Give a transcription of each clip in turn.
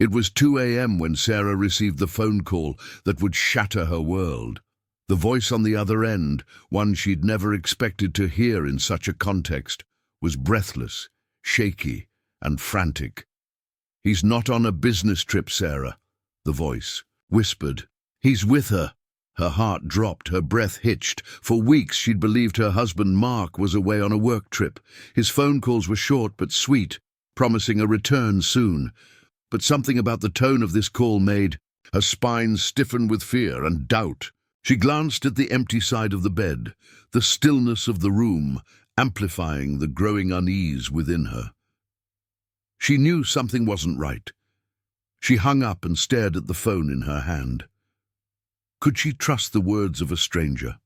It was 2 a.m. when Sarah received the phone call that would shatter her world. The voice on the other end, one she'd never expected to hear in such a context, was breathless, shaky, and frantic. "He's not on a business trip, Sarah," the voice whispered. "He's with her." Her heart dropped, her breath hitched. For weeks she'd believed her husband Mark was away on a work trip. His phone calls were short but sweet, promising a return soon. But something about the tone of this call made her spine stiffen with fear and doubt. She glanced at the empty side of the bed, the stillness of the room, amplifying the growing unease within her. She knew something wasn't right. She hung up and stared at the phone in her hand. Could she trust the words of a stranger?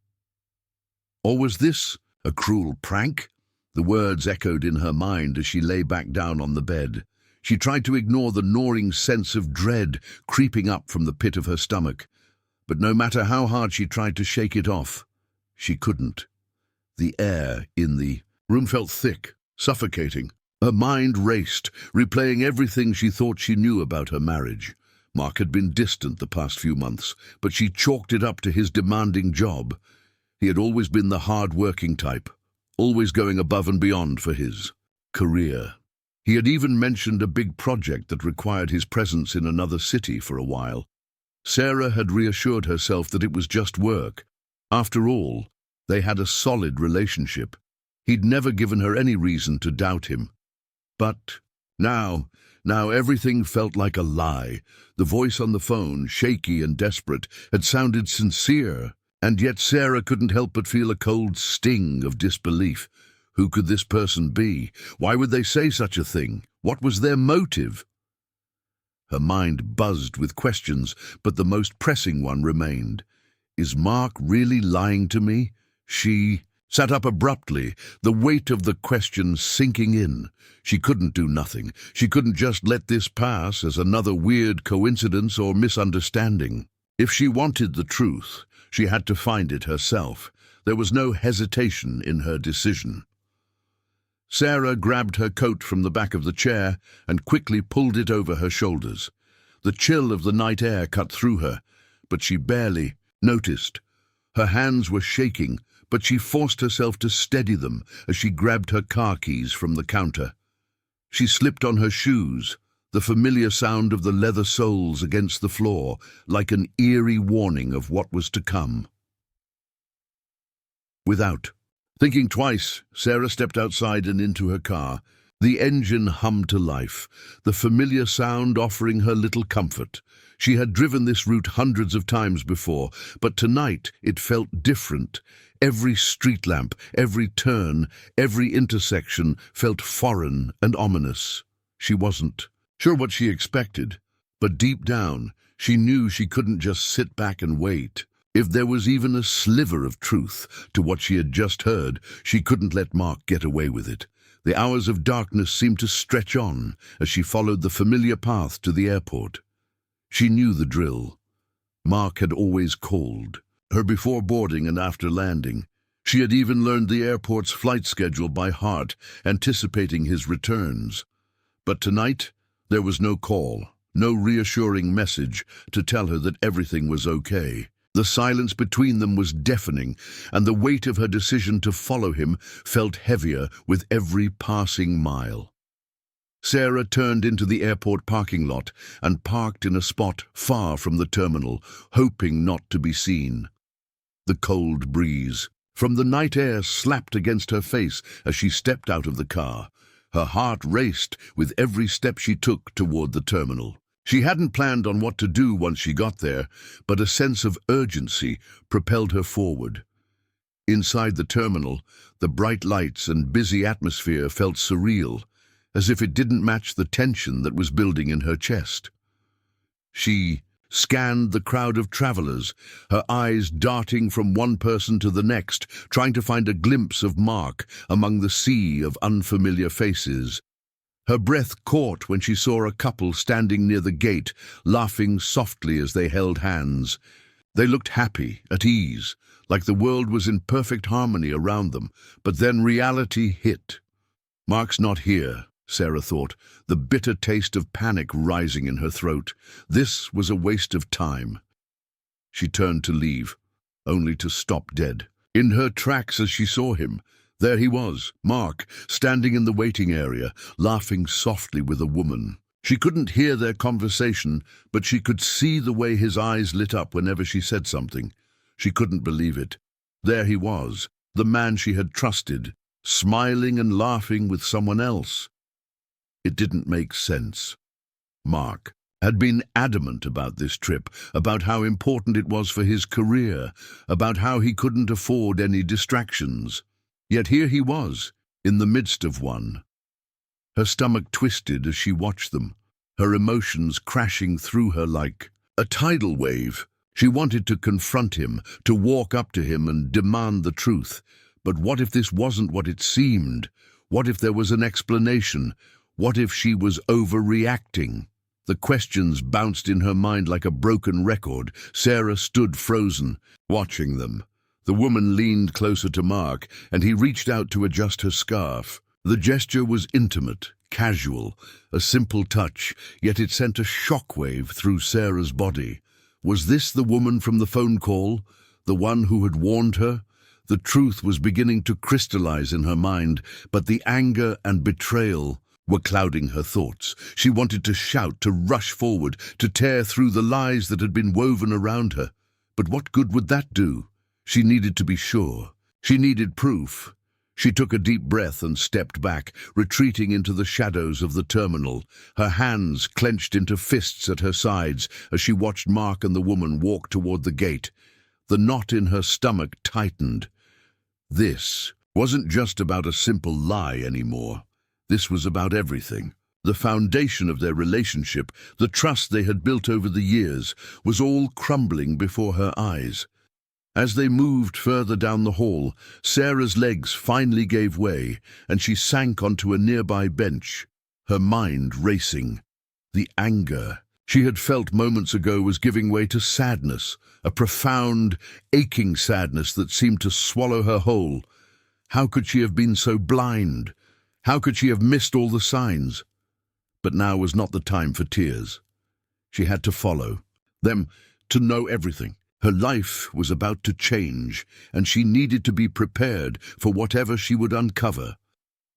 Or was this a cruel prank? The words echoed in her mind as she lay back down on the bed. She tried to ignore the gnawing sense of dread creeping up from the pit of her stomach. But no matter how hard she tried to shake it off, she couldn't. The air in the room felt thick, suffocating. Her mind raced, replaying everything she thought she knew about her marriage. Mark had been distant the past few months, but she chalked it up to his demanding job. He had always been the hard-working type, always going above and beyond for his career. He had even mentioned a big project that required his presence in another city for a while. Sarah had reassured herself that it was just work. After all, they had a solid relationship. He'd never given her any reason to doubt him. But now everything felt like a lie. The voice on the phone, shaky and desperate, had sounded sincere, and yet Sarah couldn't help but feel a cold sting of disbelief. Who could this person be? Why would they say such a thing? What was their motive? Her mind buzzed with questions, but the most pressing one remained. Is Mark really lying to me? She sat up abruptly, the weight of the question sinking in. She couldn't do nothing. She couldn't just let this pass as another weird coincidence or misunderstanding. If she wanted the truth, she had to find it herself. There was no hesitation in her decision. Sarah grabbed her coat from the back of the chair and quickly pulled it over her shoulders. The chill of the night air cut through her, but she barely noticed. Her hands were shaking, but she forced herself to steady them as she grabbed her car keys from the counter. She slipped on her shoes, the familiar sound of the leather soles against the floor, like an eerie warning of what was to come. Without thinking twice, Sarah stepped outside and into her car. The engine hummed to life, the familiar sound offering her little comfort. She had driven this route hundreds of times before, but tonight it felt different. Every street lamp, every turn, every intersection felt foreign and ominous. She wasn't sure what she expected, but deep down, she knew she couldn't just sit back and wait. If there was even a sliver of truth to what she had just heard, she couldn't let Mark get away with it. The hours of darkness seemed to stretch on as she followed the familiar path to the airport. She knew the drill. Mark had always called her before boarding and after landing. She had even learned the airport's flight schedule by heart, anticipating his returns. But tonight, there was no call, no reassuring message to tell her that everything was okay. The silence between them was deafening, and the weight of her decision to follow him felt heavier with every passing mile. Sarah turned into the airport parking lot and parked in a spot far from the terminal, hoping not to be seen. The cold breeze from the night air slapped against her face as she stepped out of the car. Her heart raced with every step she took toward the terminal. She hadn't planned on what to do once she got there, but a sense of urgency propelled her forward. Inside the terminal, the bright lights and busy atmosphere felt surreal, as if it didn't match the tension that was building in her chest. She scanned the crowd of travelers, her eyes darting from one person to the next, trying to find a glimpse of Mark among the sea of unfamiliar faces. Her breath caught when she saw a couple standing near the gate, laughing softly as they held hands. They looked happy, at ease, like the world was in perfect harmony around them, but then reality hit. "Mark's not here," Sarah thought, the bitter taste of panic rising in her throat. This was a waste of time. She turned to leave, only to stop dead. In her tracks as she saw him, there he was, Mark, standing in the waiting area, laughing softly with a woman. She couldn't hear their conversation, but she could see the way his eyes lit up whenever she said something. She couldn't believe it. There he was, the man she had trusted, smiling and laughing with someone else. It didn't make sense. Mark had been adamant about this trip, about how important it was for his career, about how he couldn't afford any distractions. Yet here he was, in the midst of one. Her stomach twisted as she watched them, her emotions crashing through her like a tidal wave. She wanted to confront him, to walk up to him and demand the truth. But what if this wasn't what it seemed? What if there was an explanation? What if she was overreacting? The questions bounced in her mind like a broken record. Sarah stood frozen, watching them. The woman leaned closer to Mark, and he reached out to adjust her scarf. The gesture was intimate, casual, a simple touch, yet it sent a shockwave through Sarah's body. Was this the woman from the phone call? The one who had warned her? The truth was beginning to crystallize in her mind, but the anger and betrayal were clouding her thoughts. She wanted to shout, to rush forward, to tear through the lies that had been woven around her. But what good would that do? She needed to be sure. She needed proof. She took a deep breath and stepped back, retreating into the shadows of the terminal, her hands clenched into fists at her sides as she watched Mark and the woman walk toward the gate. The knot in her stomach tightened. This wasn't just about a simple lie anymore. This was about everything. The foundation of their relationship, the trust they had built over the years, was all crumbling before her eyes. As they moved further down the hall, Sarah's legs finally gave way, and she sank onto a nearby bench, her mind racing. The anger she had felt moments ago was giving way to sadness, a profound, aching sadness that seemed to swallow her whole. How could she have been so blind? How could she have missed all the signs? But now was not the time for tears. She had to follow them, to know everything. Her life was about to change, and she needed to be prepared for whatever she would uncover.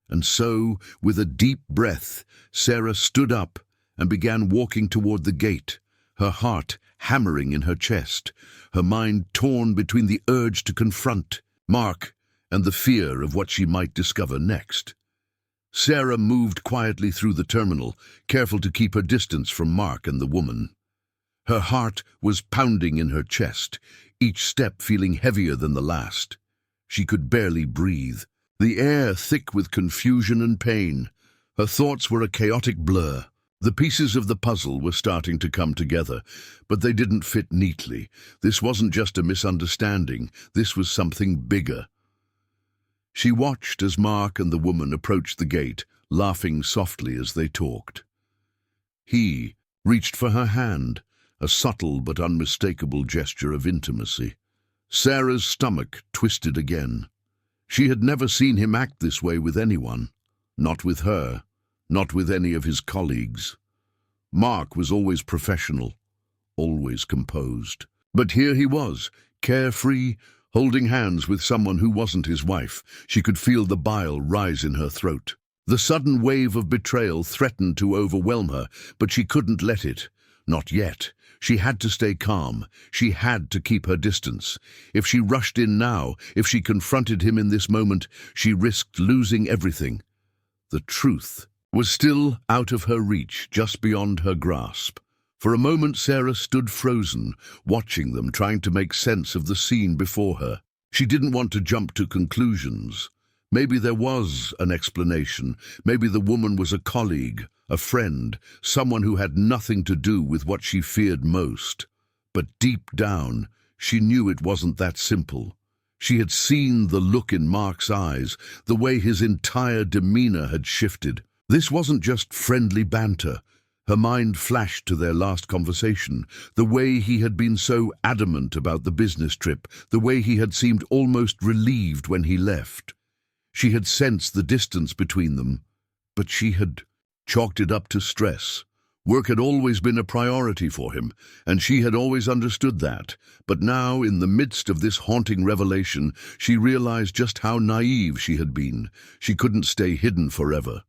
And so, with a deep breath, Sarah stood up and began walking toward the gate, her heart hammering in her chest, her mind torn between the urge to confront Mark and the fear of what she might discover next. Sarah moved quietly through the terminal, careful to keep her distance from Mark and the woman. Her heart was pounding in her chest, each step feeling heavier than the last. She could barely breathe, the air thick with confusion and pain. Her thoughts were a chaotic blur. The pieces of the puzzle were starting to come together, but they didn't fit neatly. This wasn't just a misunderstanding, this was something bigger. She watched as Mark and the woman approached the gate, laughing softly as they talked. He reached for her hand, a subtle but unmistakable gesture of intimacy. Sarah's stomach twisted again. She had never seen him act this way with anyone. Not with her, not with any of his colleagues. Mark was always professional, always composed. But here he was, carefree, holding hands with someone who wasn't his wife. She could feel the bile rise in her throat. The sudden wave of betrayal threatened to overwhelm her, but she couldn't let it. Not yet. She had to stay calm. She had to keep her distance. If she rushed in now, if she confronted him in this moment, she risked losing everything. The truth was still out of her reach, just beyond her grasp. For a moment Sarah stood frozen, watching them, trying to make sense of the scene before her. She didn't want to jump to conclusions. Maybe there was an explanation. Maybe the woman was a colleague, a friend, someone who had nothing to do with what she feared most. But deep down, she knew it wasn't that simple. She had seen the look in Mark's eyes, the way his entire demeanor had shifted. This wasn't just friendly banter. Her mind flashed to their last conversation, the way he had been so adamant about the business trip, the way he had seemed almost relieved when he left. She had sensed the distance between them, But she had chalked it up to stress. Work had always been a priority for him, and she had always understood that. But now, in the midst of this haunting revelation, she realized just how naive she had been. She couldn't stay hidden forever.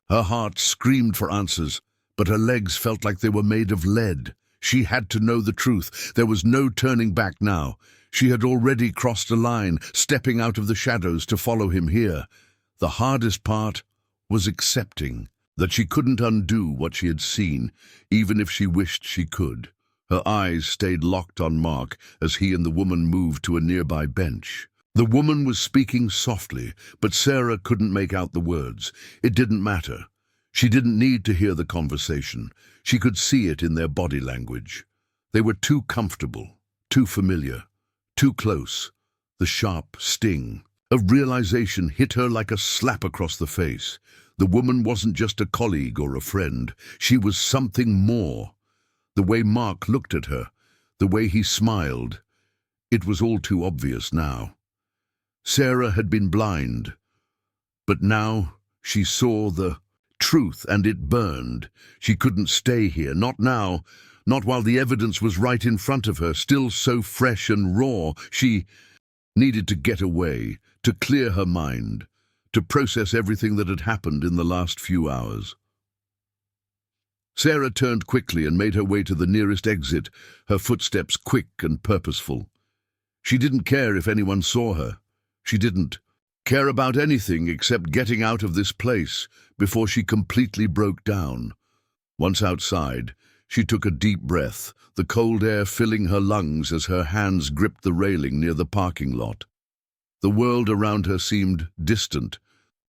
Her heart screamed for answers, but her legs felt like they were made of lead. She had to know the truth. There was no turning back now. She had already crossed a line, stepping out of the shadows to follow him here. The hardest part was accepting that she couldn't undo what she had seen, even if she wished she could. Her eyes stayed locked on Mark as he and the woman moved to a nearby bench. The woman was speaking softly, but Sarah couldn't make out the words. It didn't matter. She didn't need to hear the conversation. She could see it in their body language. They were too comfortable, too familiar, too close. The sharp sting of realization hit her like a slap across the face. The woman wasn't just a colleague or a friend. She was something more. The way Mark looked at her, the way he smiled, it was all too obvious now. Sarah had been blind, but now she saw the truth, and it burned. She couldn't stay here, not now, not while the evidence was right in front of her, still so fresh and raw. She needed to get away, to clear her mind, to process everything that had happened in the last few hours. Sarah turned quickly and made her way to the nearest exit, her footsteps quick and purposeful. She didn't care if anyone saw her. She didn't care about anything except getting out of this place before she completely broke down. Once outside, she took a deep breath, the cold air filling her lungs as her hands gripped the railing near the parking lot. The world around her seemed distant,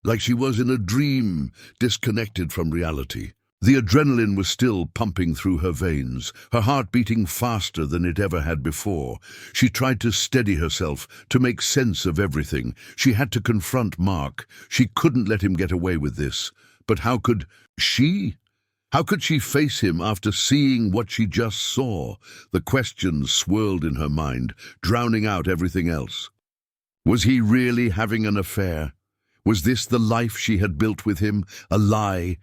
like she was in a dream, disconnected from reality. The adrenaline was still pumping through her veins, her heart beating faster than it ever had before. She tried to steady herself, to make sense of everything. She had to confront Mark. She couldn't let him get away with this. But how could she? How could she face him after seeing what she just saw? The questions swirled in her mind, drowning out everything else. Was he really having an affair? Was this the life she had built with him? A lie?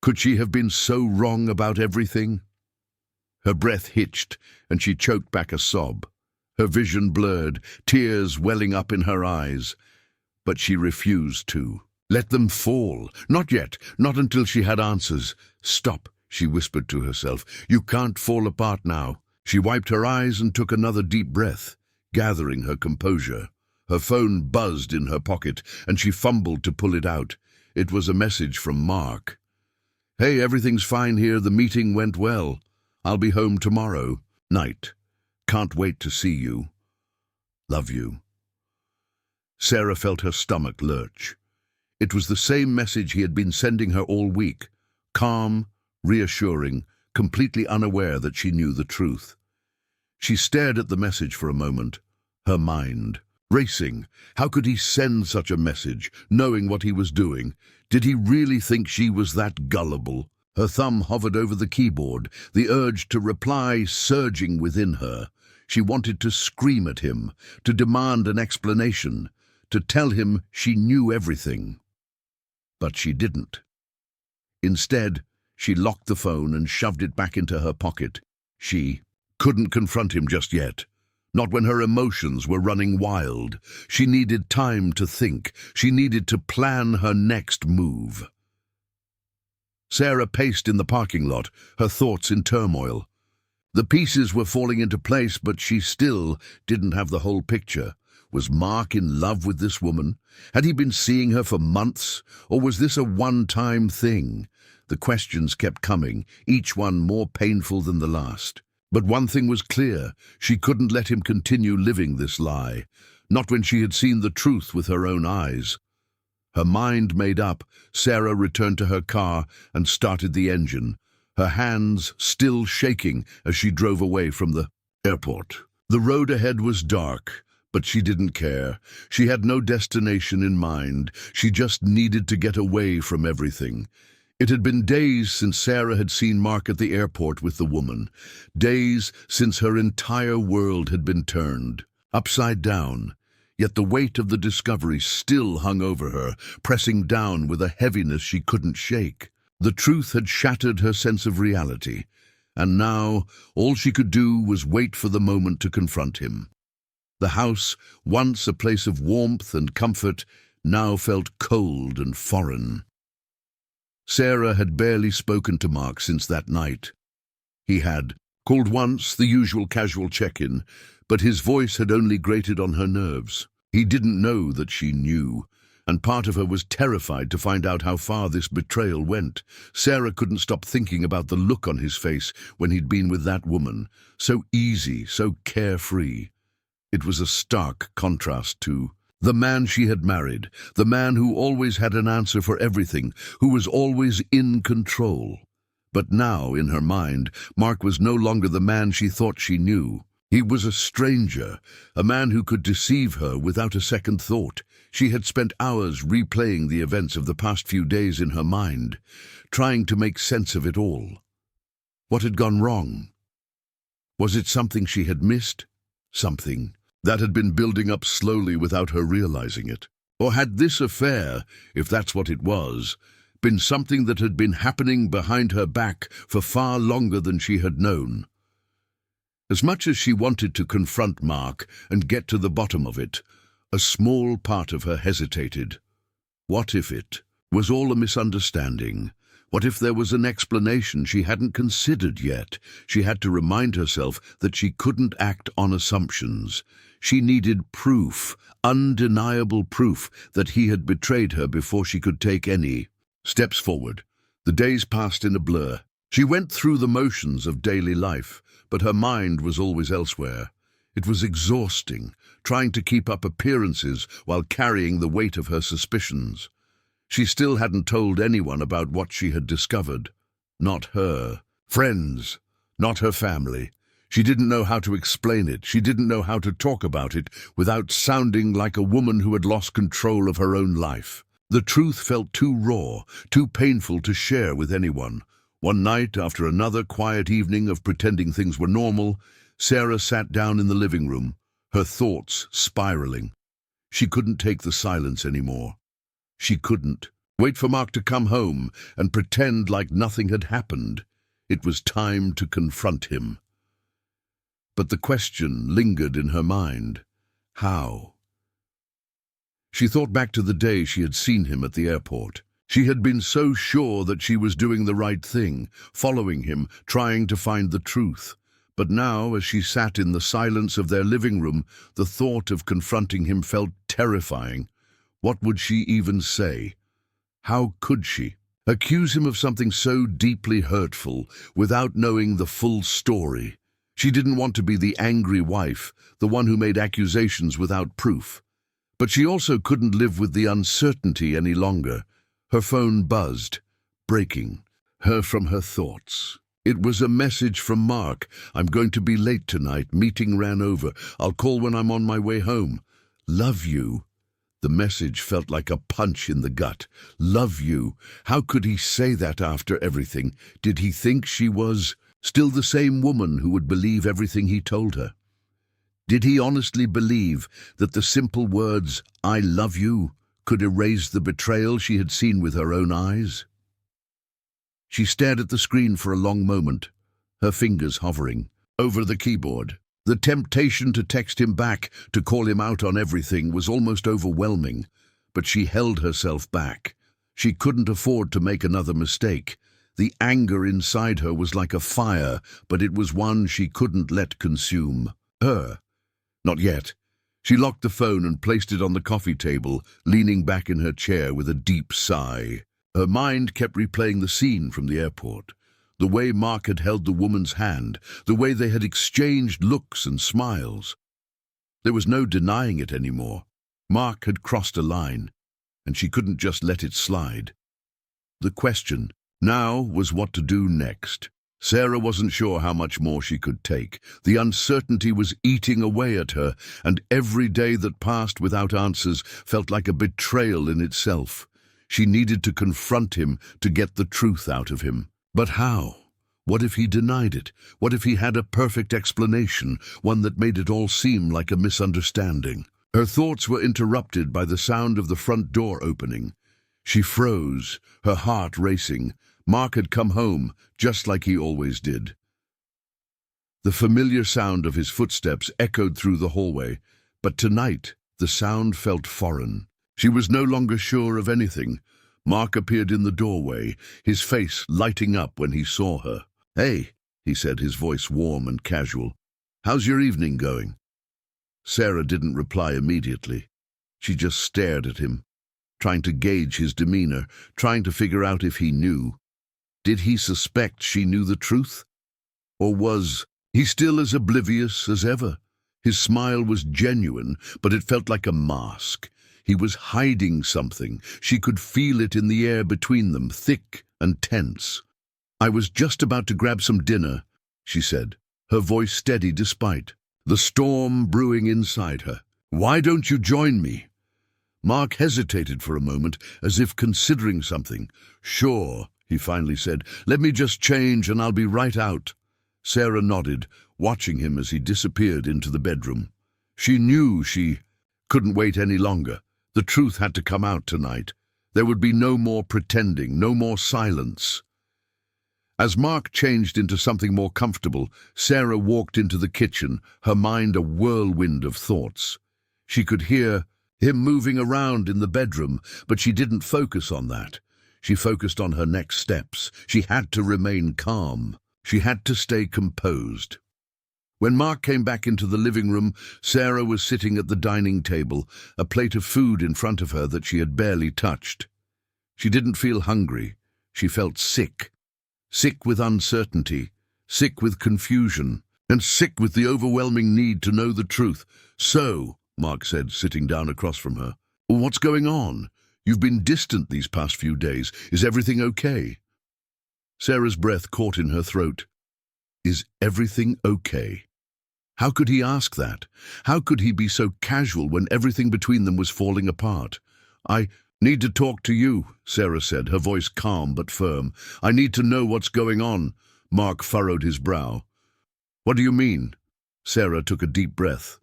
Could she have been so wrong about everything? Her breath hitched, and she choked back a sob. Her vision blurred, tears welling up in her eyes. But she refused to. Let them fall. Not yet, not until she had answers. Stop, she whispered to herself. You can't fall apart now. She wiped her eyes and took another deep breath, gathering her composure. Her phone buzzed in her pocket, and she fumbled to pull it out. It was a message from Mark. Hey, everything's fine here. The meeting went well. I'll be home tomorrow. Night. Can't wait to see you. Love you. Sarah felt her stomach lurch. It was the same message he had been sending her all week. Calm, reassuring, completely unaware that she knew the truth. She stared at the message for a moment, her mind racing. How could he send such a message, knowing what he was doing? Did he really think she was that gullible? Her thumb hovered over the keyboard, the urge to reply surging within her. She wanted to scream at him, to demand an explanation, to tell him she knew everything. But she didn't. Instead, she locked the phone and shoved it back into her pocket. She couldn't confront him just yet. Not when her emotions were running wild. She needed time to think. She needed to plan her next move. Sarah paced in the parking lot, her thoughts in turmoil. The pieces were falling into place, but she still didn't have the whole picture. Was Mark in love with this woman? Had he been seeing her for months? Or was this a one-time thing? The questions kept coming, each one more painful than the last. But one thing was clear, she couldn't let him continue living this lie, not when she had seen the truth with her own eyes. Her mind made up, Sarah returned to her car and started the engine, her hands still shaking as she drove away from the airport. The road ahead was dark, but she didn't care. She had no destination in mind. She just needed to get away from everything. It had been days since Sarah had seen Mark at the airport with the woman. Days since her entire world had been turned upside down. Yet the weight of the discovery still hung over her, pressing down with a heaviness she couldn't shake. The truth had shattered her sense of reality, and now all she could do was wait for the moment to confront him. The house, once a place of warmth and comfort, now felt cold and foreign. Sarah had barely spoken to Mark since that night. He had called once, the usual casual check-in, but his voice had only grated on her nerves. He didn't know that she knew, and part of her was terrified to find out how far this betrayal went. Sarah couldn't stop thinking about the look on his face when he'd been with that woman, so easy, so carefree. It was a stark contrast to the man she had married, the man who always had an answer for everything, who was always in control. But now, in her mind, Mark was no longer the man she thought she knew. He was a stranger, a man who could deceive her without a second thought. She had spent hours replaying the events of the past few days in her mind, trying to make sense of it all. What had gone wrong? Was it something she had missed? Something that had been building up slowly without her realizing it? Or had this affair, if that's what it was, been something that had been happening behind her back for far longer than she had known? As much as she wanted to confront Mark and get to the bottom of it, a small part of her hesitated. What if it was all a misunderstanding? What if there was an explanation she hadn't considered yet? She had to remind herself that she couldn't act on assumptions. She needed proof, undeniable proof, that he had betrayed her before she could take any steps forward. The days passed in a blur. She went through the motions of daily life, but her mind was always elsewhere. It was exhausting, trying to keep up appearances while carrying the weight of her suspicions. She still hadn't told anyone about what she had discovered. Not her friends, not her family. She didn't know how to explain it. She didn't know how to talk about it without sounding like a woman who had lost control of her own life. The truth felt too raw, too painful to share with anyone. One night, after another quiet evening of pretending things were normal, Sarah sat down in the living room, her thoughts spiraling. She couldn't take the silence anymore. She couldn't wait for Mark to come home and pretend like nothing had happened. It was time to confront him. But the question lingered in her mind. How? She thought back to the day she had seen him at the airport. She had been so sure that she was doing the right thing, following him, trying to find the truth. But now, as she sat in the silence of their living room, the thought of confronting him felt terrifying. What would she even say? How could she accuse him of something so deeply hurtful without knowing the full story? She didn't want to be the angry wife, the one who made accusations without proof. But she also couldn't live with the uncertainty any longer. Her phone buzzed, breaking her from her thoughts. It was a message from Mark. "I'm going to be late tonight. Meeting ran over. I'll call when I'm on my way home. Love you." The message felt like a punch in the gut. Love you. How could he say that after everything? Did he think she was still the same woman who would believe everything he told her? Did he honestly believe that the simple words, "I love you," could erase the betrayal she had seen with her own eyes? She stared at the screen for a long moment, her fingers hovering over the keyboard. The temptation to text him back, to call him out on everything, was almost overwhelming, but she held herself back. She couldn't afford to make another mistake. The anger inside her was like a fire, but it was one she couldn't let consume her. Not yet. She locked the phone and placed it on the coffee table, leaning back in her chair with a deep sigh. Her mind kept replaying the scene from the airport. The way Mark had held the woman's hand, the way they had exchanged looks and smiles. There was no denying it anymore. Mark had crossed a line, and she couldn't just let it slide. The question now was what to do next. Sarah wasn't sure how much more she could take. The uncertainty was eating away at her, and every day that passed without answers felt like a betrayal in itself. She needed to confront him to get the truth out of him. But how? What if he denied it? What if he had a perfect explanation, one that made it all seem like a misunderstanding? Her thoughts were interrupted by the sound of the front door opening. She froze, her heart racing. Mark had come home, just like he always did. The familiar sound of his footsteps echoed through the hallway, but tonight the sound felt foreign. She was no longer sure of anything. Mark appeared in the doorway, his face lighting up when he saw her. "Hey," he said, his voice warm and casual. "How's your evening going?" Sarah didn't reply immediately. She just stared at him, trying to gauge his demeanor, trying to figure out if he knew. Did he suspect she knew the truth? Or was he still as oblivious as ever? His smile was genuine, but it felt like a mask. He was hiding something. She could feel it in the air between them, thick and tense. "I was just about to grab some dinner," she said, her voice steady despite the storm brewing inside her. "Why don't you join me?" Mark hesitated for a moment, as if considering something. "Sure," he finally said. "Let me just change and I'll be right out." Sarah nodded, watching him as he disappeared into the bedroom. She knew she couldn't wait any longer. The truth had to come out tonight. There would be no more pretending, no more silence. As Mark changed into something more comfortable, Sarah walked into the kitchen, her mind a whirlwind of thoughts. She could hear him moving around in the bedroom, but she didn't focus on that. She focused on her next steps. She had to remain calm. She had to stay composed. When Mark came back into the living room, Sarah was sitting at the dining table, a plate of food in front of her that she had barely touched. She didn't feel hungry. She felt sick. Sick with uncertainty, sick with confusion, and sick with the overwhelming need to know the truth. "So," Mark said, sitting down across from her, "what's going on? You've been distant these past few days. Is everything okay?" Sarah's breath caught in her throat. Is everything okay? How could he ask that? How could he be so casual when everything between them was falling apart? "I need to talk to you," Sarah said, her voice calm but firm. "I need to know what's going on." Mark furrowed his brow. "What do you mean?" Sarah took a deep breath.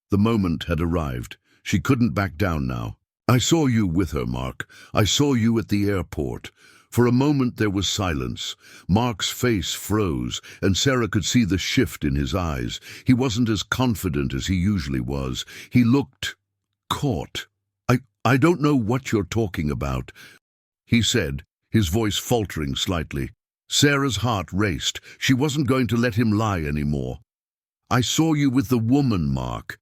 The moment had arrived. She couldn't back down now. "I saw you with her, Mark. I saw you at the airport." For a moment there was silence. Mark's face froze, and Sarah could see the shift in his eyes. He wasn't as confident as he usually was. He looked caught. I don't know what you're talking about," he said, his voice faltering slightly. Sarah's heart raced. She wasn't going to let him lie anymore. "I saw you with the woman, Mark.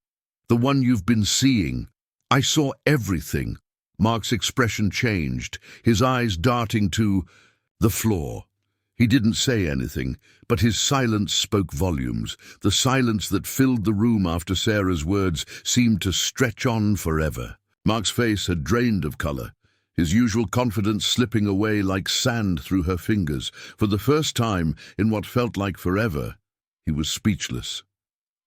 The one you've been seeing. I saw everything." Mark's expression changed, his eyes darting to the floor. He didn't say anything, but his silence spoke volumes. The silence that filled the room after Sarah's words seemed to stretch on forever. Mark's face had drained of color, his usual confidence slipping away like sand through her fingers. For the first time in what felt like forever, he was speechless.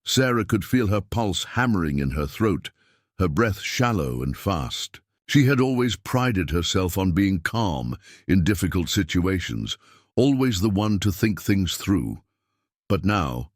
Sarah could feel her pulse hammering in her throat, her breath shallow and fast. She had always prided herself on being calm in difficult situations, always the one to think things through. But now,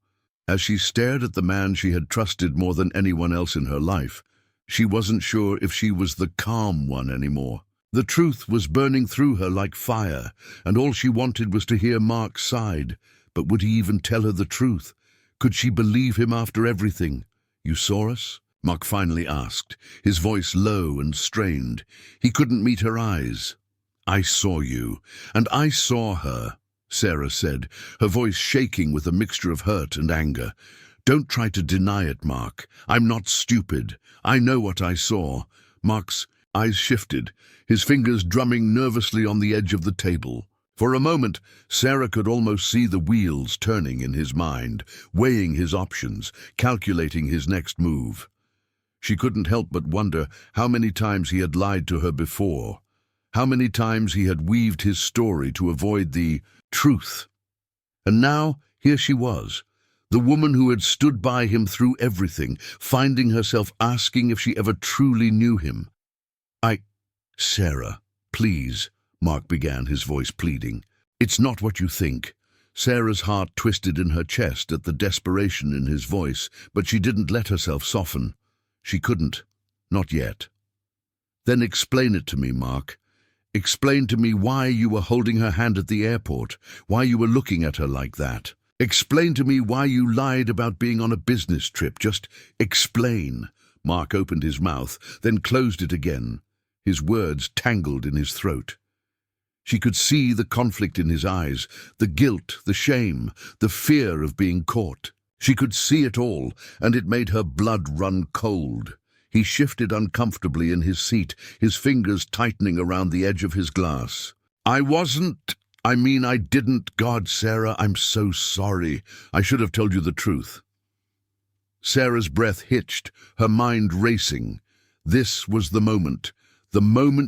as she stared at the man she had trusted more than anyone else in her life, she wasn't sure if she was the calm one anymore. The truth was burning through her like fire, and all she wanted was to hear Mark's side. But would he even tell her the truth? Could she believe him after everything? "You saw us?" Mark finally asked, his voice low and strained. He couldn't meet her eyes. "I saw you, and I saw her," Sarah said, her voice shaking with a mixture of hurt and anger. "Don't try to deny it, Mark. I'm not stupid. I know what I saw." Mark's eyes shifted, his fingers drumming nervously on the edge of the table. For a moment, Sarah could almost see the wheels turning in his mind, weighing his options, calculating his next move. She couldn't help but wonder how many times he had lied to her before, how many times he had weaved his story to avoid the truth. And now, here she was, the woman who had stood by him through everything, finding herself asking if she ever truly knew him. "Sarah, please," Mark began, his voice pleading. "It's not what you think." Sarah's heart twisted in her chest at the desperation in his voice, but she didn't let herself soften. She couldn't. Not yet. Then explain it to me, Mark. Explain to me why you were holding her hand at the airport, why you were looking at her like that. Explain to me why you lied about being on a business trip. Just explain. Mark opened his mouth, then closed it again. His words tangled in his throat. She could see the conflict in his eyes, the guilt, the shame, the fear of being caught. She could see it all, and it made her blood run cold. He shifted uncomfortably in his seat, his fingers tightening around the edge of his glass. I didn't. God, Sarah, I'm so sorry. I should have told you the truth. Sarah's breath hitched, her mind racing. This was the moment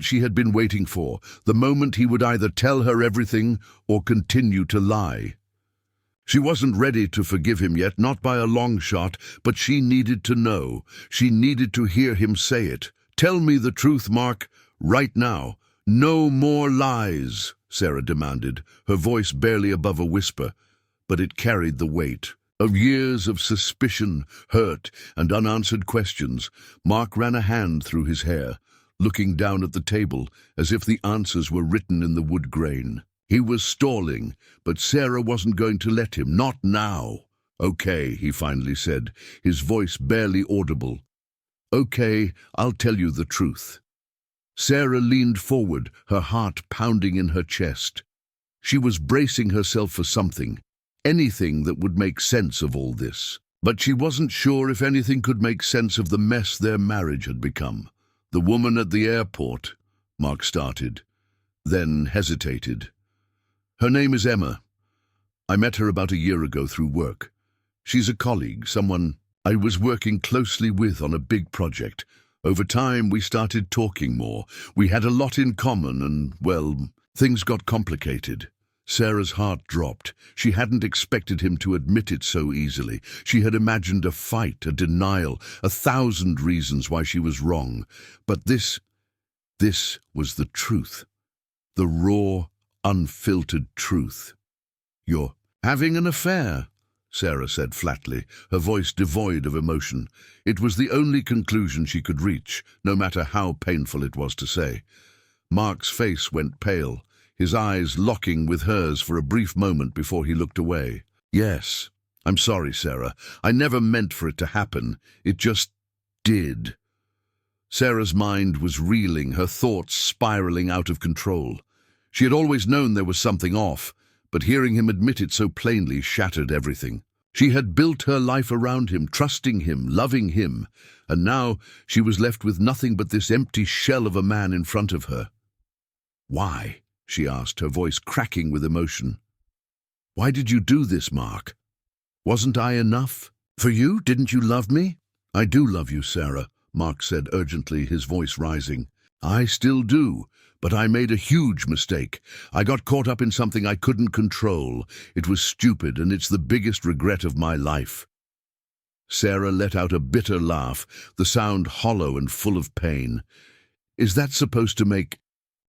she had been waiting for, the moment he would either tell her everything or continue to lie. She wasn't ready to forgive him yet, not by a long shot, but she needed to know. She needed to hear him say it. Tell me the truth, Mark, right now. No more lies, Sarah demanded, her voice barely above a whisper, but it carried the weight of years of suspicion, hurt, and unanswered questions. Mark ran a hand through his hair, looking down at the table as if the answers were written in the wood grain. He was stalling, but Sarah wasn't going to let him, not now. Okay, he finally said, his voice barely audible. Okay, I'll tell you the truth. Sarah leaned forward, her heart pounding in her chest. She was bracing herself for something, anything that would make sense of all this. But she wasn't sure if anything could make sense of the mess their marriage had become. The woman at the airport, Mark started, then hesitated. Her name is Emma. I met her about a year ago through work. She's a colleague, someone I was working closely with on a big project. Over time, we started talking more. We had a lot in common and, well, things got complicated. Sarah's heart dropped. She hadn't expected him to admit it so easily. She had imagined a fight, a denial, 1,000 reasons why she was wrong. But this was the truth. The raw, unfiltered truth. You're having an affair, Sarah said flatly, her voice devoid of emotion. It was the only conclusion she could reach, no matter how painful it was to say. Mark's face went pale, his eyes locking with hers for a brief moment before he looked away. Yes, I'm sorry, Sarah. I never meant for it to happen. It just did. Sarah's mind was reeling, her thoughts spiraling out of control. She had always known there was something off, but hearing him admit it so plainly shattered everything. She had built her life around him, trusting him, loving him, and now she was left with nothing but this empty shell of a man in front of her. Why? She asked, her voice cracking with emotion. Why did you do this, Mark? Wasn't I enough? For you? Didn't you love me? I do love you, Sarah, Mark said urgently, his voice rising. I still do, but I made a huge mistake. I got caught up in something I couldn't control. It was stupid, and it's the biggest regret of my life. Sarah let out a bitter laugh, the sound hollow and full of pain. Is that supposed to make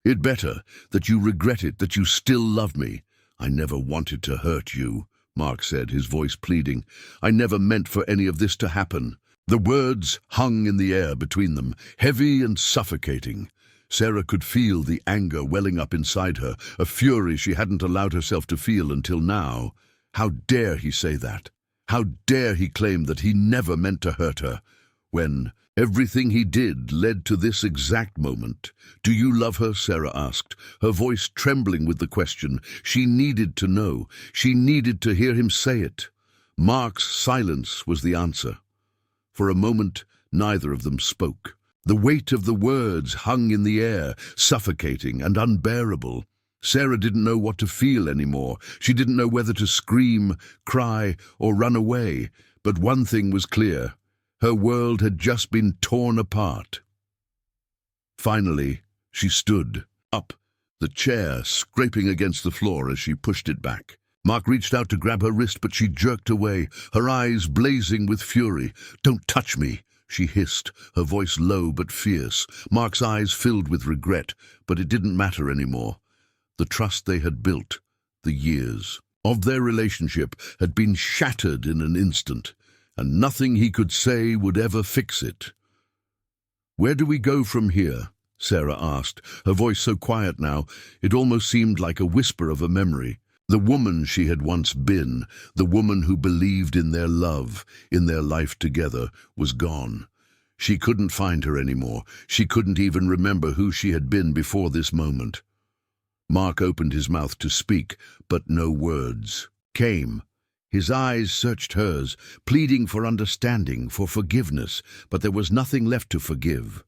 it better, that you regret it, that you still love me? I never wanted to hurt you, Mark said, his voice pleading. I never meant for any of this to happen. The words hung in the air between them, heavy and suffocating. Sarah could feel the anger welling up inside her, a fury she hadn't allowed herself to feel until now. How dare he say that? How dare he claim that he never meant to hurt her, when everything he did led to this exact moment? Do you love her? Sarah asked, her voice trembling with the question. She needed to know. She needed to hear him say it. Mark's silence was the answer. For a moment, neither of them spoke. The weight of the words hung in the air, suffocating and unbearable. Sarah didn't know what to feel anymore. She didn't know whether to scream, cry, or run away. But one thing was clear. Her world had just been torn apart. Finally, she stood up, the chair scraping against the floor as she pushed it back. Mark reached out to grab her wrist, but she jerked away, her eyes blazing with fury. Don't touch me, she hissed, her voice low but fierce. Mark's eyes filled with regret, but it didn't matter anymore. The trust they had built, the years of their relationship, had been shattered in an instant, and nothing he could say would ever fix it. "Where do we go from here?" Sarah asked, her voice so quiet now it almost seemed like a whisper of a memory. The woman she had once been, the woman who believed in their love, in their life together, was gone. She couldn't find her anymore. She couldn't even remember who she had been before this moment. Mark opened his mouth to speak, but no words came. His eyes searched hers, pleading for understanding, for forgiveness, but there was nothing left to forgive.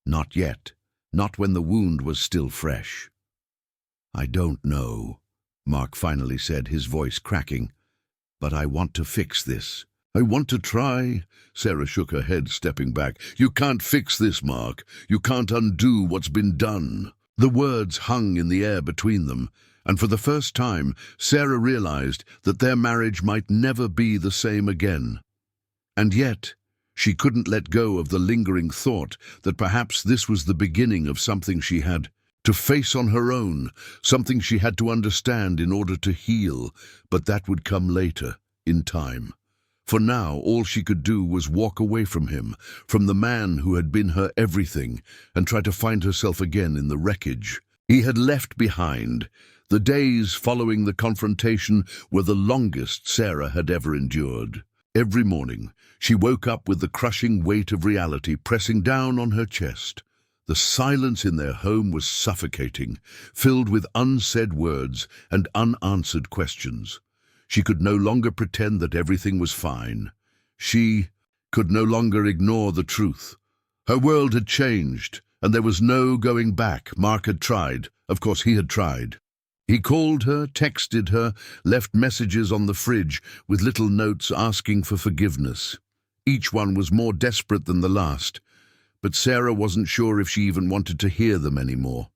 Not yet. Not when the wound was still fresh. "I don't know," Mark finally said, his voice cracking. "But I want to fix this." "I want to try." Sarah shook her head, stepping back. "You can't fix this, Mark. You can't undo what's been done." The words hung in the air between them, and for the first time, Sarah realized that their marriage might never be the same again. And yet, she couldn't let go of the lingering thought that perhaps this was the beginning of something she had to face on her own, something she had to understand in order to heal, but that would come later, in time. For now, all she could do was walk away from him, from the man who had been her everything, and try to find herself again in the wreckage he had left behind. The days following the confrontation were the longest Sarah had ever endured. Every morning, she woke up with the crushing weight of reality pressing down on her chest. The silence in their home was suffocating, filled with unsaid words and unanswered questions. She could no longer pretend that everything was fine. She could no longer ignore the truth. Her world had changed, and there was no going back. Mark had tried. Of course, he had tried. He called her, texted her, left messages on the fridge with little notes asking for forgiveness. Each one was more desperate than the last, but Sarah wasn't sure if she even wanted to hear them anymore.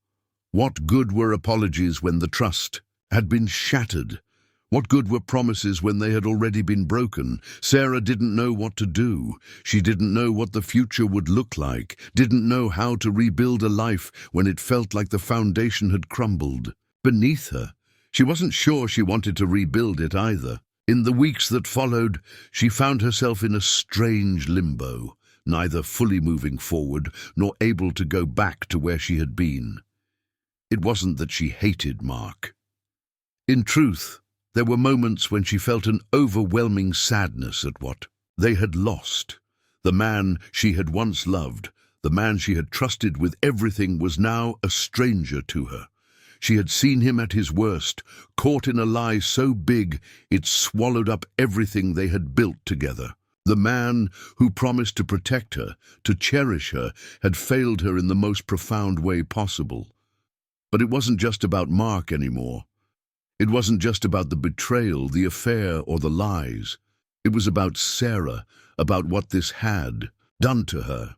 What good were apologies when the trust had been shattered? What good were promises when they had already been broken? Sarah didn't know what to do. She didn't know what the future would look like, didn't know how to rebuild a life when it felt like the foundation had crumbled beneath her. She wasn't sure she wanted to rebuild it either. In the weeks that followed, she found herself in a strange limbo, neither fully moving forward nor able to go back to where she had been. It wasn't that she hated Mark. In truth, there were moments when she felt an overwhelming sadness at what they had lost. The man she had once loved, the man she had trusted with everything, was now a stranger to her. She had seen him at his worst, caught in a lie so big it swallowed up everything they had built together. The man who promised to protect her, to cherish her, had failed her in the most profound way possible. But it wasn't just about Mark anymore. It wasn't just about the betrayal, the affair, or the lies. It was about Sarah, about what this had done to her.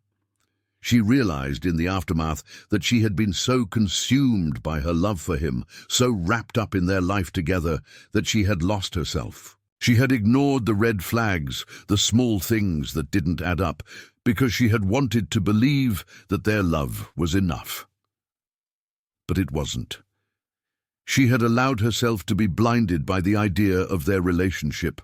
She realized in the aftermath that she had been so consumed by her love for him, so wrapped up in their life together, that she had lost herself. She had ignored the red flags, the small things that didn't add up, because she had wanted to believe that their love was enough. But it wasn't. She had allowed herself to be blinded by the idea of their relationship,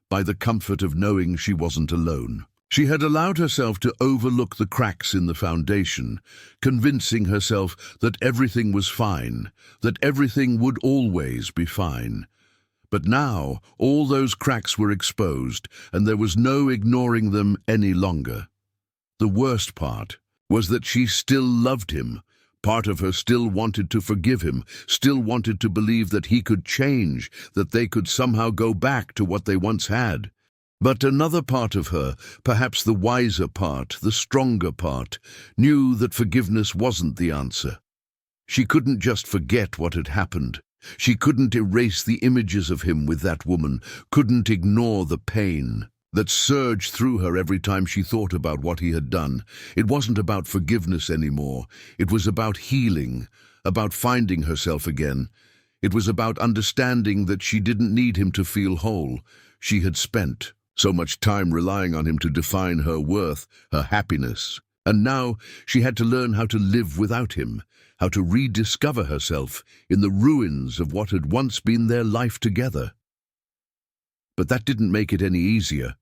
by the comfort of knowing she wasn't alone. She had allowed herself to overlook the cracks in the foundation, convincing herself that everything was fine, that everything would always be fine. But now all those cracks were exposed, and there was no ignoring them any longer. The worst part was that she still loved him. Part of her still wanted to forgive him, still wanted to believe that he could change, that they could somehow go back to what they once had. But another part of her, perhaps the wiser part, the stronger part, knew that forgiveness wasn't the answer. She couldn't just forget what had happened. She couldn't erase the images of him with that woman, couldn't ignore the pain that surged through her every time she thought about what he had done. It wasn't about forgiveness anymore. It was about healing, about finding herself again. It was about understanding that she didn't need him to feel whole. She had spent so much time relying on him to define her worth, her happiness. And now she had to learn how to live without him, how to rediscover herself in the ruins of what had once been their life together. But that didn't make it any easier.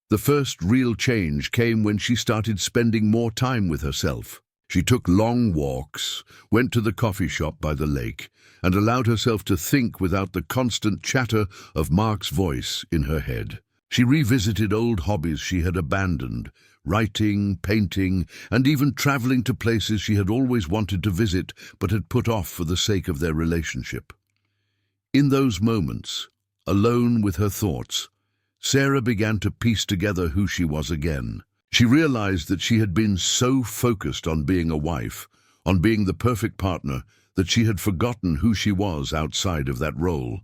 The first real change came when she started spending more time with herself. She took long walks, went to the coffee shop by the lake, and allowed herself to think without the constant chatter of Mark's voice in her head. She revisited old hobbies she had abandoned, writing, painting, and even traveling to places she had always wanted to visit but had put off for the sake of their relationship. In those moments, alone with her thoughts, Sarah began to piece together who she was again. She realized that she had been so focused on being a wife, on being the perfect partner, that she had forgotten who she was outside of that role.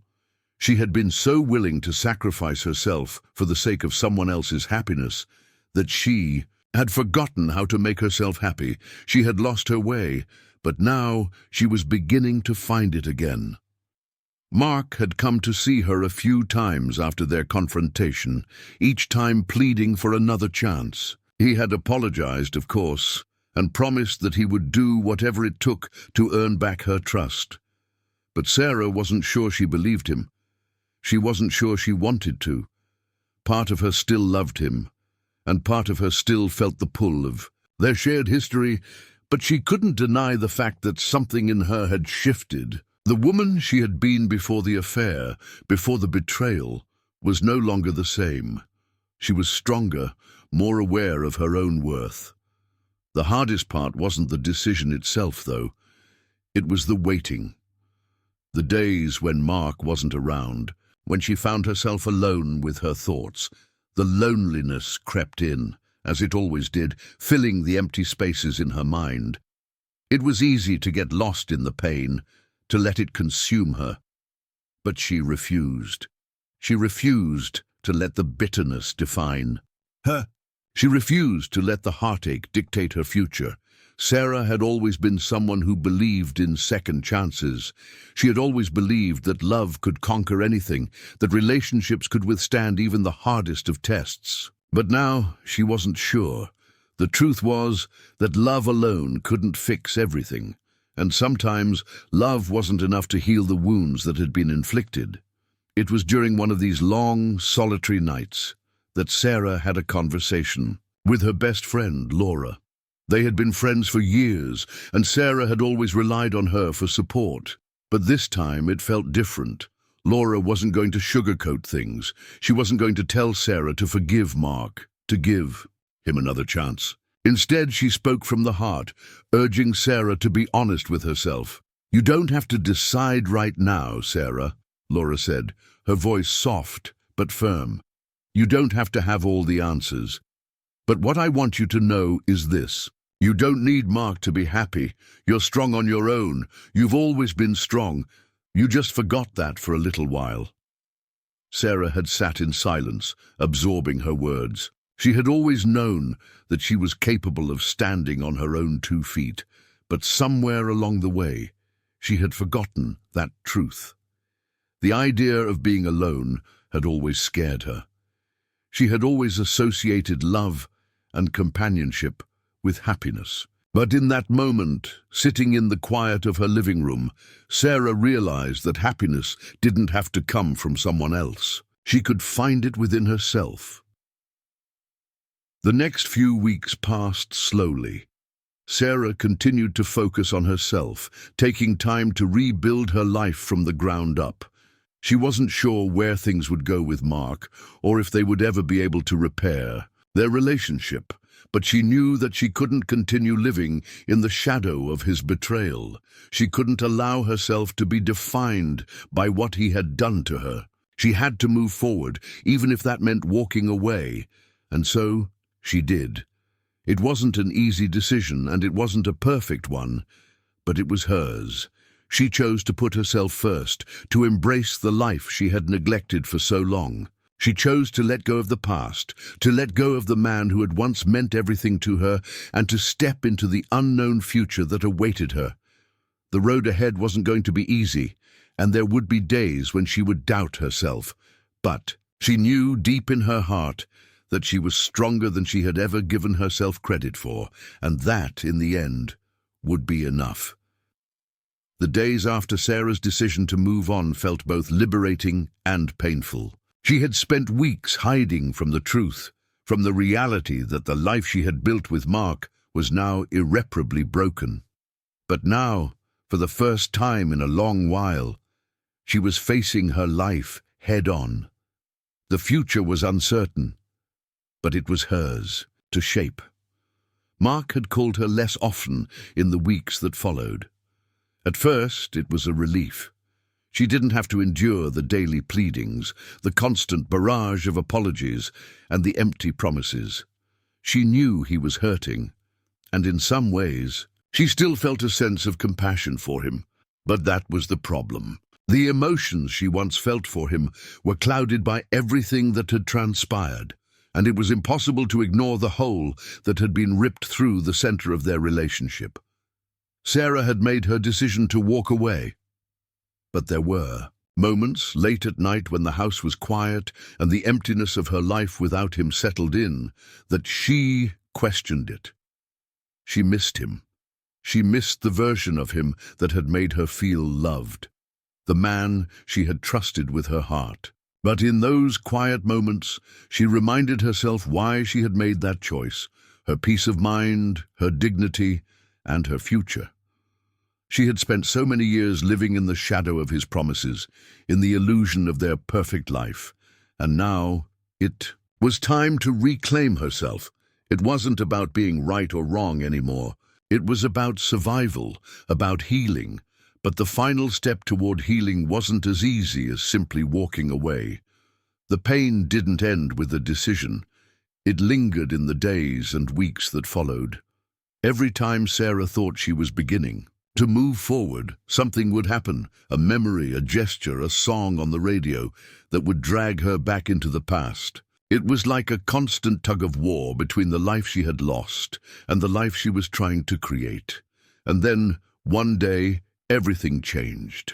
She had been so willing to sacrifice herself for the sake of someone else's happiness that she had forgotten how to make herself happy. She had lost her way, but now she was beginning to find it again. Mark had come to see her a few times after their confrontation, each time pleading for another chance. He had apologized, of course, and promised that he would do whatever it took to earn back her trust. But Sarah wasn't sure she believed him. She wasn't sure she wanted to. Part of her still loved him, and part of her still felt the pull of their shared history, but she couldn't deny the fact that something in her had shifted. The woman she had been before the affair, before the betrayal, was no longer the same. She was stronger, more aware of her own worth. The hardest part wasn't the decision itself, though. It was the waiting. The days when Mark wasn't around, when she found herself alone with her thoughts. The loneliness crept in, as it always did, filling the empty spaces in her mind. It was easy to get lost in the pain, to let it consume her. But she refused. She refused to let the bitterness define her. She refused to let the heartache dictate her future. Sarah had always been someone who believed in second chances. She had always believed that love could conquer anything, that relationships could withstand even the hardest of tests. But now she wasn't sure. The truth was that love alone couldn't fix everything. And sometimes love wasn't enough to heal the wounds that had been inflicted. It was during one of these long, solitary nights that Sarah had a conversation with her best friend, Laura. They had been friends for years, and Sarah had always relied on her for support. But this time it felt different. Laura wasn't going to sugarcoat things. She wasn't going to tell Sarah to forgive Mark, to give him another chance. Instead, she spoke from the heart, urging Sarah to be honest with herself. "You don't have to decide right now, Sarah," Laura said, her voice soft but firm. "You don't have to have all the answers. But what I want you to know is this. You don't need Mark to be happy. You're strong on your own. You've always been strong. You just forgot that for a little while." Sarah had sat in silence, absorbing her words. She had always known that she was capable of standing on her own 2 feet, but somewhere along the way, she had forgotten that truth. The idea of being alone had always scared her. She had always associated love and companionship with happiness. But in that moment, sitting in the quiet of her living room, Sarah realized that happiness didn't have to come from someone else. She could find it within herself. The next few weeks passed slowly. Sarah continued to focus on herself, taking time to rebuild her life from the ground up. She wasn't sure where things would go with Mark, or if they would ever be able to repair their relationship, but she knew that she couldn't continue living in the shadow of his betrayal. She couldn't allow herself to be defined by what he had done to her. She had to move forward, even if that meant walking away, and so she did. It wasn't an easy decision, and it wasn't a perfect one, but it was hers. She chose to put herself first, to embrace the life she had neglected for so long. She chose to let go of the past, to let go of the man who had once meant everything to her, and to step into the unknown future that awaited her. The road ahead wasn't going to be easy, and there would be days when she would doubt herself. But she knew deep in her heart that she was stronger than she had ever given herself credit for, and that, in the end, would be enough. The days after Sarah's decision to move on felt both liberating and painful. She had spent weeks hiding from the truth, from the reality that the life she had built with Mark was now irreparably broken. But now, for the first time in a long while, she was facing her life head-on. The future was uncertain, but it was hers to shape. Mark had called her less often in the weeks that followed. At first, it was a relief. She didn't have to endure the daily pleadings, the constant barrage of apologies, and the empty promises. She knew he was hurting, and in some ways, she still felt a sense of compassion for him. But that was the problem. The emotions she once felt for him were clouded by everything that had transpired, and it was impossible to ignore the hole that had been ripped through the center of their relationship. Sarah had made her decision to walk away. But there were moments late at night when the house was quiet and the emptiness of her life without him settled in, that she questioned it. She missed him. She missed the version of him that had made her feel loved, the man she had trusted with her heart. But in those quiet moments, she reminded herself why she had made that choice, her peace of mind, her dignity, and her future. She had spent so many years living in the shadow of his promises, in the illusion of their perfect life, and now it was time to reclaim herself. It wasn't about being right or wrong anymore. It was about survival, about healing. But the final step toward healing wasn't as easy as simply walking away. The pain didn't end with a decision. It lingered in the days and weeks that followed. Every time Sarah thought she was beginning to move forward, something would happen, a memory, a gesture, a song on the radio that would drag her back into the past. It was like a constant tug-of-war between the life she had lost and the life she was trying to create. And then, one day, everything changed.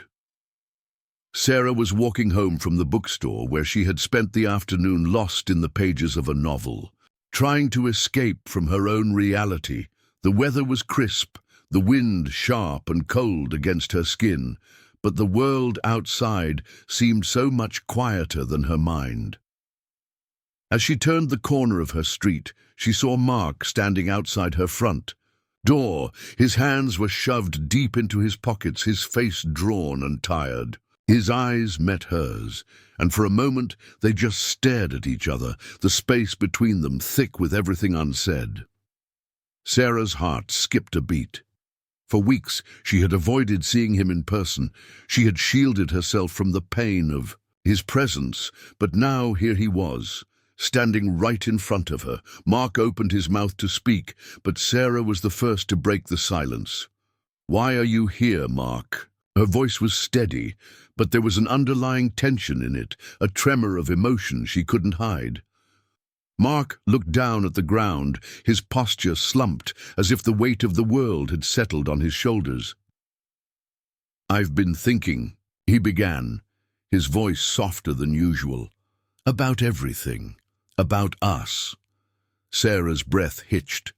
Sarah was walking home from the bookstore where she had spent the afternoon lost in the pages of a novel, trying to escape from her own reality. The weather was crisp, the wind sharp and cold against her skin, but the world outside seemed so much quieter than her mind. As she turned the corner of her street, she saw Mark standing outside her front door. His hands were shoved deep into his pockets, his face drawn and tired. His eyes met hers, and for a moment they just stared at each other, the space between them thick with everything unsaid. Sarah's heart skipped a beat. For weeks she had avoided seeing him in person. She had shielded herself from the pain of his presence, but now here he was, standing right in front of her. Mark opened his mouth to speak, but Sarah was the first to break the silence. "Why are you here, Mark?" Her voice was steady, but there was an underlying tension in it, a tremor of emotion she couldn't hide. Mark looked down at the ground, his posture slumped, as if the weight of the world had settled on his shoulders. "I've been thinking," he began, his voice softer than usual, "about everything, about us." Sarah's breath hitched.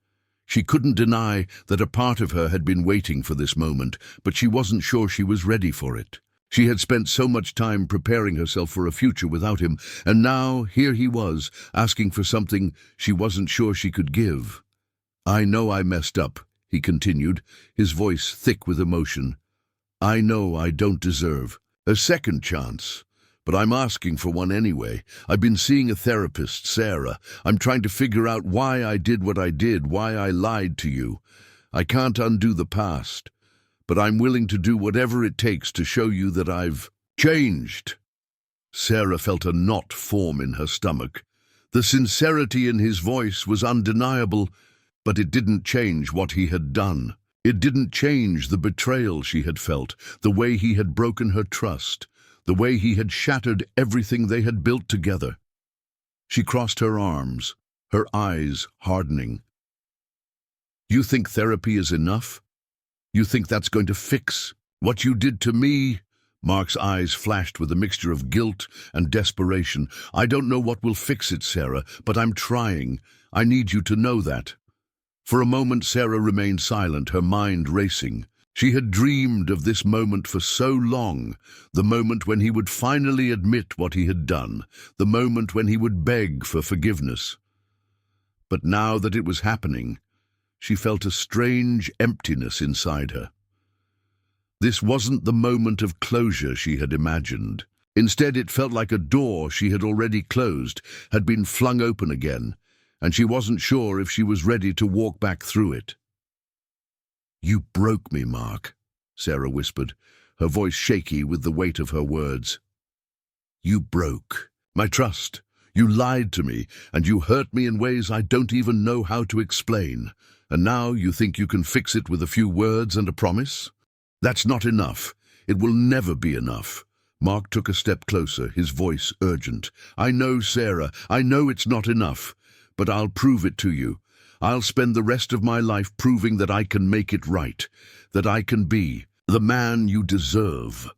She couldn't deny that a part of her had been waiting for this moment, but she wasn't sure she was ready for it. She had spent so much time preparing herself for a future without him, and now here he was, asking for something she wasn't sure she could give. "I know I messed up," he continued, his voice thick with emotion. "I know I don't deserve a second chance, but I'm asking for one anyway. I've been seeing a therapist, Sarah. I'm trying to figure out why I did what I did, why I lied to you. I can't undo the past, but I'm willing to do whatever it takes to show you that I've changed." Sarah felt a knot form in her stomach. The sincerity in his voice was undeniable, but it didn't change what he had done. It didn't change the betrayal she had felt, the way he had broken her trust, the way he had shattered everything they had built together. She crossed her arms, her eyes hardening. "You think therapy is enough? You think that's going to fix what you did to me?" Mark's eyes flashed with a mixture of guilt and desperation. "I don't know what will fix it, Sarah, but I'm trying. I need you to know that." For a moment, Sarah remained silent, her mind racing. She had dreamed of this moment for so long, the moment when he would finally admit what he had done, the moment when he would beg for forgiveness. But now that it was happening, she felt a strange emptiness inside her. This wasn't the moment of closure she had imagined. Instead, it felt like a door she had already closed had been flung open again, and she wasn't sure if she was ready to walk back through it. "You broke me, Mark," Sarah whispered, her voice shaky with the weight of her words. "You broke my trust. You lied to me, and you hurt me in ways I don't even know how to explain. And now you think you can fix it with a few words and a promise? That's not enough. It will never be enough." Mark took a step closer, his voice urgent. "I know, Sarah, I know it's not enough, but I'll prove it to you. I'll spend the rest of my life proving that I can make it right, that I can be the man you deserve."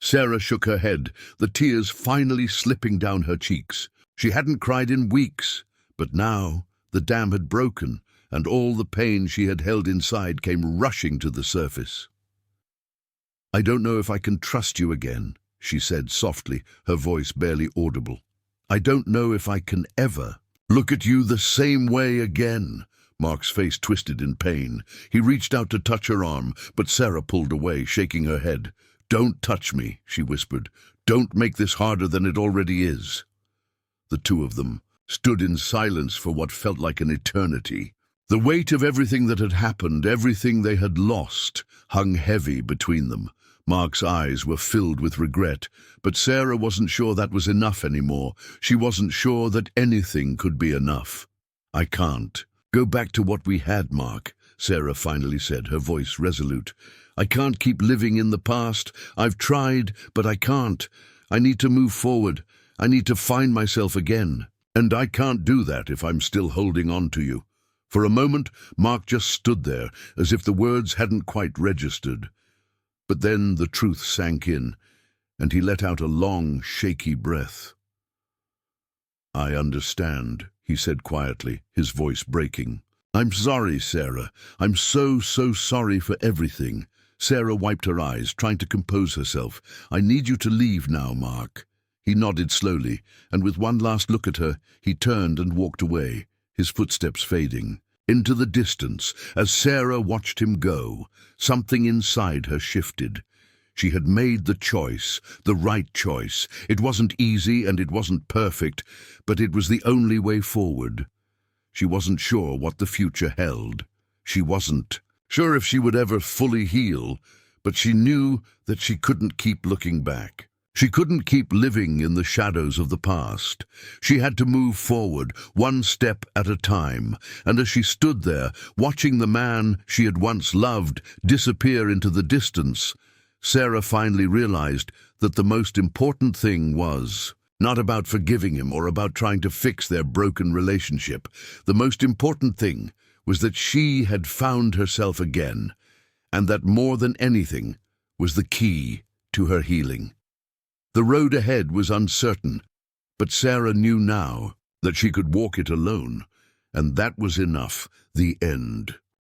Sarah shook her head, the tears finally slipping down her cheeks. She hadn't cried in weeks, but now the dam had broken, and all the pain she had held inside came rushing to the surface. "I don't know if I can trust you again," she said softly, her voice barely audible. "I don't know if I can ever look at you the same way again." Mark's face twisted in pain. He reached out to touch her arm, but Sarah pulled away, shaking her head. "Don't touch me," she whispered. "Don't make this harder than it already is." The two of them stood in silence for what felt like an eternity. The weight of everything that had happened, everything they had lost, hung heavy between them. Mark's eyes were filled with regret, but Sarah wasn't sure that was enough anymore. She wasn't sure that anything could be enough. "I can't go back to what we had, Mark," Sarah finally said, her voice resolute. "I can't keep living in the past. I've tried, but I can't. I need to move forward. I need to find myself again. And I can't do that if I'm still holding on to you." For a moment, Mark just stood there, as if the words hadn't quite registered. But then the truth sank in, and he let out a long, shaky breath. "I understand," he said quietly, his voice breaking. "I'm sorry, Sarah. I'm so sorry for everything." Sarah wiped her eyes, trying to compose herself. "I need you to leave now, Mark." He nodded slowly, and with one last look at her, he turned and walked away, his footsteps fading into the distance. As Sarah watched him go, something inside her shifted. She had made the choice, the right choice. It wasn't easy and it wasn't perfect, but it was the only way forward. She wasn't sure what the future held. She wasn't sure if she would ever fully heal, but she knew that she couldn't keep looking back. She couldn't keep living in the shadows of the past. She had to move forward, one step at a time. And as she stood there, watching the man she had once loved disappear into the distance, Sarah finally realized that the most important thing was not about forgiving him or about trying to fix their broken relationship. The most important thing was that she had found herself again, and that more than anything was the key to her healing. The road ahead was uncertain, but Sarah knew now that she could walk it alone, and that was enough. The end.